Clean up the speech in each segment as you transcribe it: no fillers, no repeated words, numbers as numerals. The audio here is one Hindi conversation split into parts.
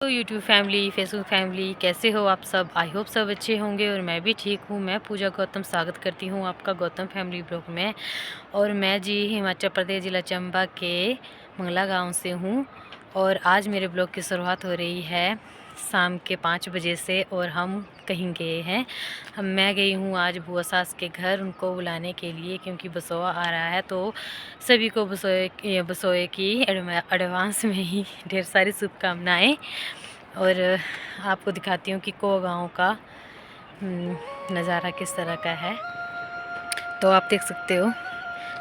तो यूट्यूब फैमिली, फेसबुक फैमिली, कैसे हो आप सब? आई होप सब अच्छे होंगे और मैं भी ठीक हूँ। मैं पूजा गौतम स्वागत करती हूँ आपका गौतम फैमिली ब्लॉग में। और मैं जी हिमाचल प्रदेश ज़िला चंबा के मंगला गांव से हूँ। और आज मेरे ब्लॉग की शुरुआत हो रही है शाम के 5 बजे से और हम कहीं गए हैं। मैं गई हूँ आज बुआ सास के घर उनको बुलाने के लिए, क्योंकि बसोआ आ रहा है। तो सभी को बसोए की एडवांस में ही ढेर सारी शुभकामनाएँ। और आपको दिखाती हूँ कि को गाँव का नज़ारा किस तरह का है। तो आप देख सकते हो,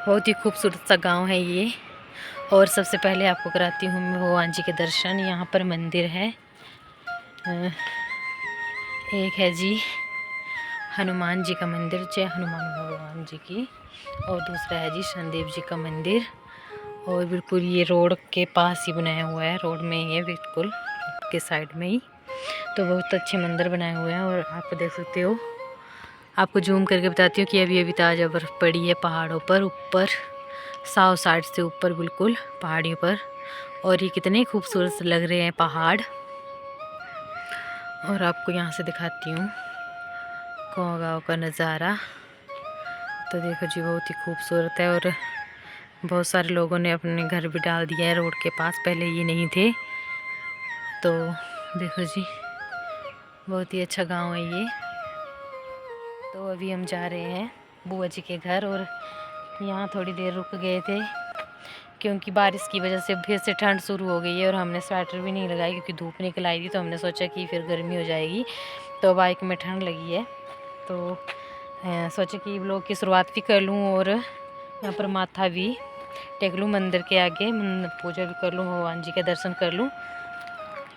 बहुत ही खूबसूरत सा गांव है ये। और सबसे पहले आपको कराती हूँ मैं भगवान जी के दर्शन। यहाँ पर मंदिर है, एक है जी हनुमान जी का मंदिर, जय हनुमान भगवान जी की। और दूसरा है जी शनिदेव जी का मंदिर। और बिल्कुल ये रोड के पास ही बनाया हुआ है, रोड में ही है बिल्कुल के साइड में ही। तो बहुत अच्छे मंदिर बनाए हुए हैं। और आप देख सकते हो, आपको जूम करके बताती हूँ कि अभी अभी ताज़ा बर्फ़ पड़ी है पहाड़ों पर, ऊपर साउथ साइड से ऊपर बिल्कुल पहाड़ियों पर। और ये कितने खूबसूरत लग रहे हैं पहाड़। और आपको यहाँ से दिखाती हूँ गाँव का नज़ारा। तो देखो जी, बहुत ही खूबसूरत है। और बहुत सारे लोगों ने अपने घर भी डाल दिया है रोड के पास, पहले ये नहीं थे। तो देखो जी, बहुत ही अच्छा गांव है ये। तो अभी हम जा रहे हैं बुआ जी के घर। और यहाँ थोड़ी देर रुक गए थे क्योंकि बारिश की वजह से फिर से ठंड शुरू हो गई है। और हमने स्वेटर भी नहीं लगाई क्योंकि धूप निकल आई थी, तो हमने सोचा कि फिर गर्मी हो जाएगी। तो बाइक में ठंड लगी है, तो सोचा कि ब्लॉग की शुरुआत भी कर लूँ और यहाँ पर माथा भी टेक लूँ मंदिर के आगे, पूजा भी कर लूँ, भगवान जी के दर्शन कर लूँ।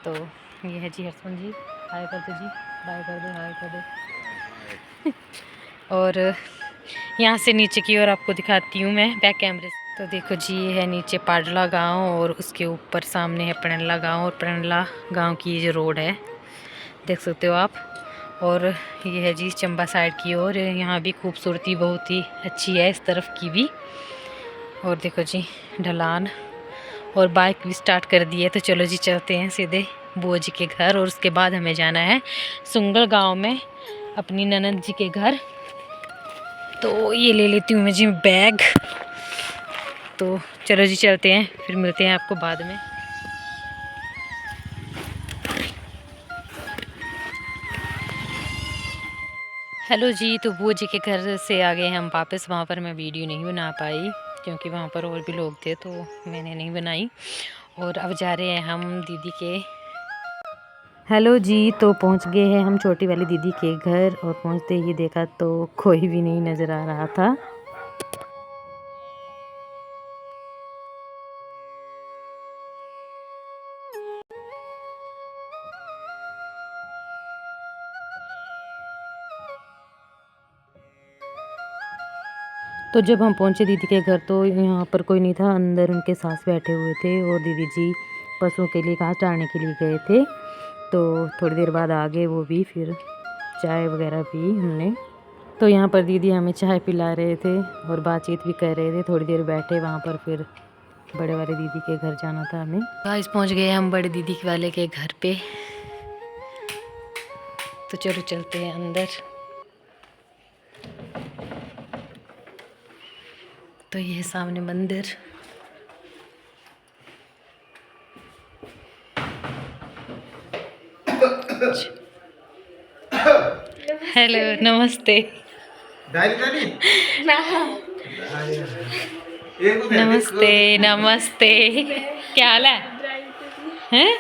तो ये है जी हर्षण जी, हाय कर दो जी, बाय कर दो, हाय कर दो। और यहाँ से नीचे की ओर आपको दिखाती हूँ मैं बैक कैमरे से। तो देखो जी, ये है नीचे पाडला गांव और उसके ऊपर सामने है प्रणला गांव। और प्रणला गांव की ये जो रोड है देख सकते हो आप। और ये है जी चंबा साइड की ओर, यहाँ भी खूबसूरती बहुत ही अच्छी है इस तरफ की भी। और देखो जी ढलान, और बाइक भी स्टार्ट कर दी है। तो चलो जी चलते हैं सीधे बुआ जी के घर। और उसके बाद हमें जाना है सुंगल गांव में अपनी ननद जी के घर। तो ये ले लेती हूँ मैं जी बैग। तो चलो जी चलते हैं, फिर मिलते हैं आपको बाद में। हेलो जी, तो बुआ जी के घर से आ गए हम वापस। वहाँ पर मैं वीडियो नहीं बना पाई क्योंकि वहाँ पर और भी लोग थे, तो मैंने नहीं बनाई। और अब जा रहे हैं हम दीदी के। हेलो जी, तो पहुँच गए हैं हम छोटी वाली दीदी के घर। और पहुँचते ही देखा तो कोई भी नहीं नज़र आ रहा था। तो जब हम पहुंचे दीदी के घर तो यहाँ पर कोई नहीं था, अंदर उनके सास बैठे हुए थे। और दीदी जी पशुओं के लिए घास चारने के लिए गए थे। तो थोड़ी देर बाद आ गए वो भी, फिर चाय वगैरह पी हमने। तो यहाँ पर दीदी हमें चाय पिला रहे थे और बातचीत भी कर रहे थे। थोड़ी देर बैठे वहाँ पर, फिर बड़े वाले दीदी के घर जाना था हमें। गाइस पहुँच गए हम बड़े दीदी वाले के घर पे। तो चलो चलते हैं अंदर। तो ये सामने मंदिर। हेलो, नमस्ते। नमस्ते नमस्ते, क्या हाल है? हैं?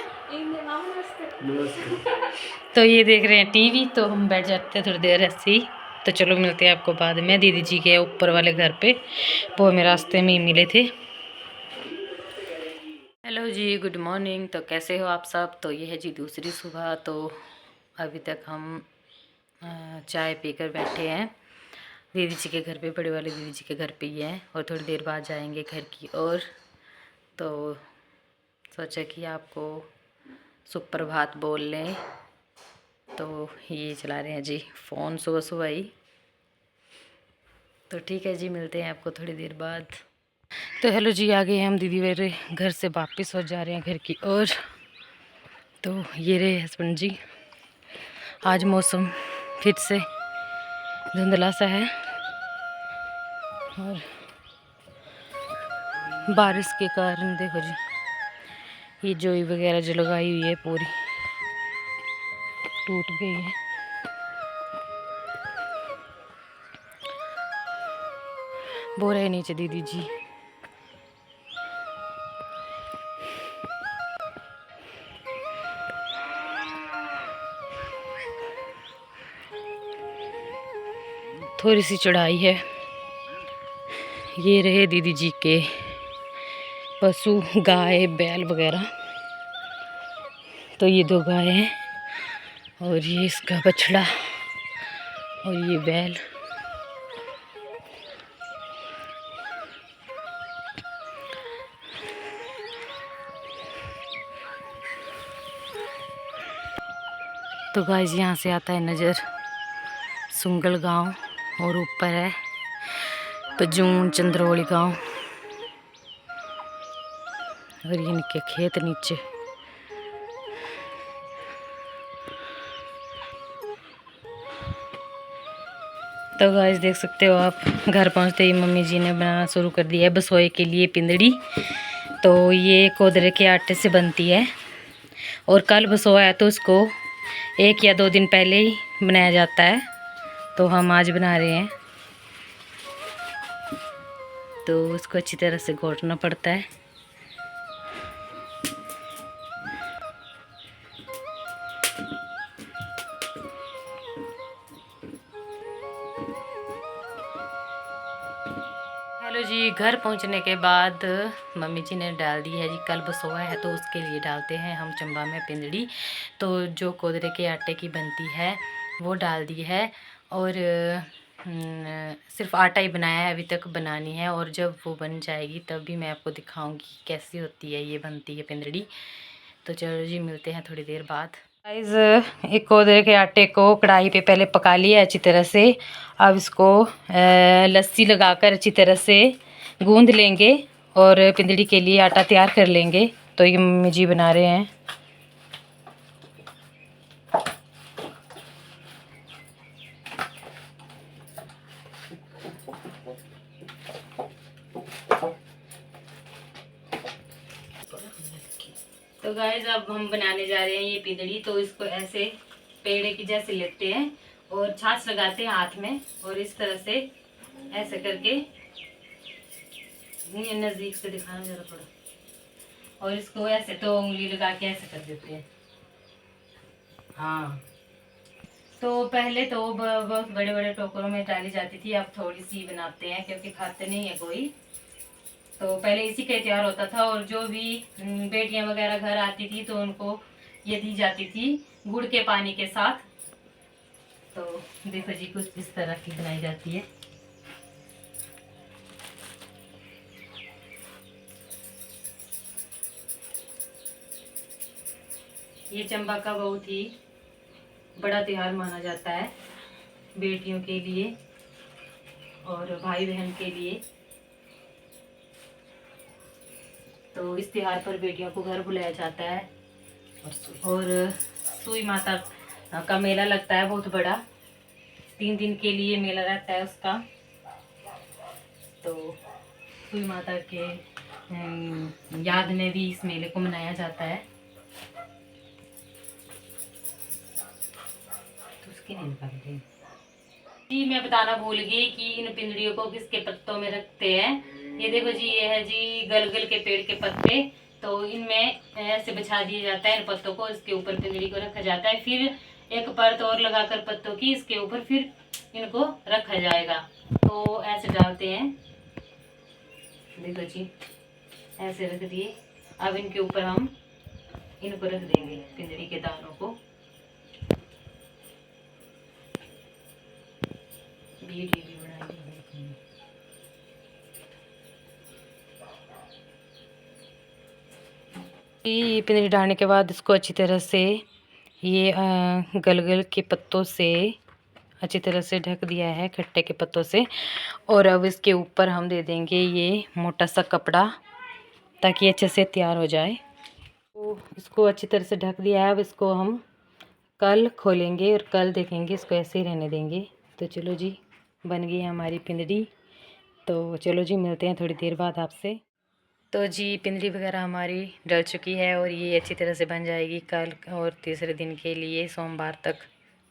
तो ये देख रहे हैं टीवी, तो हम बैठ जाते हैं थोड़ी देर ऐसे ही। तो चलो मिलते हैं आपको बाद में दीदी जी के ऊपर वाले घर पे। वो हमें रास्ते में ही मिले थे। हेलो जी, गुड मॉर्निंग। तो कैसे हो आप सब? तो ये है जी दूसरी सुबह। तो अभी तक हम चाय पीकर बैठे हैं दीदी जी के घर पे, बड़े वाले दीदी जी के घर पे ही हैं। और थोड़ी देर बाद जाएंगे घर की ओर। तो सोचा कि आपको सुप्रभात बोल लें। तो ये चला रहे हैं जी फ़ोन सुबह सुबह ही। तो ठीक है जी, मिलते हैं आपको थोड़ी देर बाद। तो हेलो जी, आ गए हम दीदी मेरे घर से वापस और जा रहे हैं घर की ओर। तो ये रहे हस्बैंड जी। आज मौसम फिर से धुंधला सा है और बारिश के कारण देखो जी ये जोई वगैरह जो लगाई हुई है पूरी टूट गई है। वो रहे नीचे दीदी जी। थोड़ी सी चढ़ाई है। ये रहे दीदी जी के पशु, गाय बैल वगैरह। तो ये 2 गाय हैं और ये इसका बछड़ा और ये बैल। तो गाइस यहाँ से आता है नज़र सुंगल गांव और ऊपर है पजून चंद्रोली गांव और ये इनके खेत नीचे। तो गाइस देख सकते हो आप, घर पहुंचते ही मम्मी जी ने बनाना शुरू कर दिया है बसोए के लिए पिंदड़ी। तो ये कोदरे के आटे से बनती है और कल बसोया है तो उसको 1 या 2 दिन पहले ही बनाया जाता है। तो हम आज बना रहे हैं। तो उसको अच्छी तरह से घोटना पड़ता है। हेलो जी, घर पहुंचने के बाद मम्मी जी ने डाल दी है जी, कल बसोया है तो उसके लिए डालते हैं हम चंबा में पिंदड़ी। तो जो कोदरे के आटे की बनती है वो डाल दी है और सिर्फ आटा ही बनाया है, अभी तक बनानी है और जब वो बन जाएगी तब भी मैं आपको दिखाऊंगी कैसी होती है, ये बनती है पिंदड़ी। तो चलो जी मिलते हैं थोड़ी देर बाद। गाइस एक कोदरे के आटे को कढ़ाई पे पहले पका लिया अच्छी तरह से। अब इसको लस्सी लगाकर अच्छी तरह से गूंद लेंगे और पिंदड़ी के लिए आटा तैयार कर लेंगे। तो ये मम्मी जी बना रहे हैं। तो गाइस अब हम बनाने जा रहे हैं ये पिंदड़ी। तो इसको ऐसे पेड़े की जैसे लेते हैं और छाछ लगाते हैं हाथ में और इस तरह से ऐसे करके, नजदीक से दिखाना जरा थोड़ा, और इसको ऐसे तो उंगली लगा के ऐसे कर देते हैं। हाँ, तो पहले तो बहुत बड़े बड़े टोकरों में डाली जाती थी, अब थोड़ी सी बनाते हैं क्योंकि खाते नहीं है कोई। तो पहले इसी का तैयार होता था और जो भी बेटियां वगैरह घर आती थी तो उनको ये दी जाती थी गुड़ के पानी के साथ। तो देखो जी कुछ इस तरह की बनाई जाती है। ये चंबा का बहुत ही बड़ा त्योहार माना जाता है बेटियों के लिए और भाई बहन के लिए। तो इस त्योहार पर बेटियों को घर बुलाया जाता है और सुई माता का मेला लगता है बहुत बड़ा, 3 दिन के लिए मेला रहता है उसका। तो सुई माता के याद में भी इस मेले को मनाया जाता है। तो उसकी नहीं निकालते जी, मैं बताना भूल गई कि इन पिंजड़ियों को किसके पत्तों में रखते हैं। ये देखो जी, ये है जी गलगल के पेड़ के पत्ते। तो इनमें ऐसे बिछा दिया जाता है इन पत्तों को, इसके ऊपर पिंजड़ी को रखा जाता है। फिर एक परत और लगाकर पत्तों की इसके ऊपर फिर इनको रखा जाएगा। तो ऐसे डालते हैं, देखो जी ऐसे रख दिए। अब इनके ऊपर हम इनको रख देंगे पिंजड़ी के दानों को। ये पिंजड़ी डालने के बाद इसको अच्छी तरह से ये गलगल के पत्तों से अच्छी तरह से ढक दिया है, खट्टे के पत्तों से। और अब इसके ऊपर हम दे देंगे ये मोटा सा कपड़ा ताकि अच्छे से तैयार हो जाए। तो इसको अच्छी तरह से ढक दिया है। अब इसको हम कल खोलेंगे और कल देखेंगे, इसको ऐसे ही रहने देंगे। तो चलो जी, बन गई है हमारी पिंजड़ी। तो चलो जी, मिलते हैं थोड़ी देर बाद आपसे। तो जी, पिंजड़ी वगैरह हमारी डल चुकी है और ये अच्छी तरह से बन जाएगी कल और तीसरे दिन के लिए सोमवार तक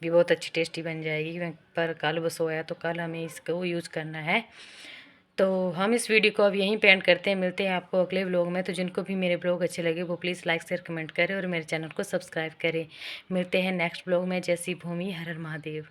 भी बहुत अच्छी टेस्टी बन जाएगी। पर कल वो सोया तो कल हमें इसको यूज़ करना है। तो हम इस वीडियो को अब यहीं पे एंड करते हैं। मिलते हैं आपको अगले व्लॉग में। तो जिनको भी मेरे ब्लॉग अच्छे लगे वो प्लीज़ लाइक शेयर कमेंट करें और मेरे चैनल को सब्सक्राइब करें। मिलते हैं नेक्स्ट व्लॉग में। जय श्री भूमि, हर हर महादेव।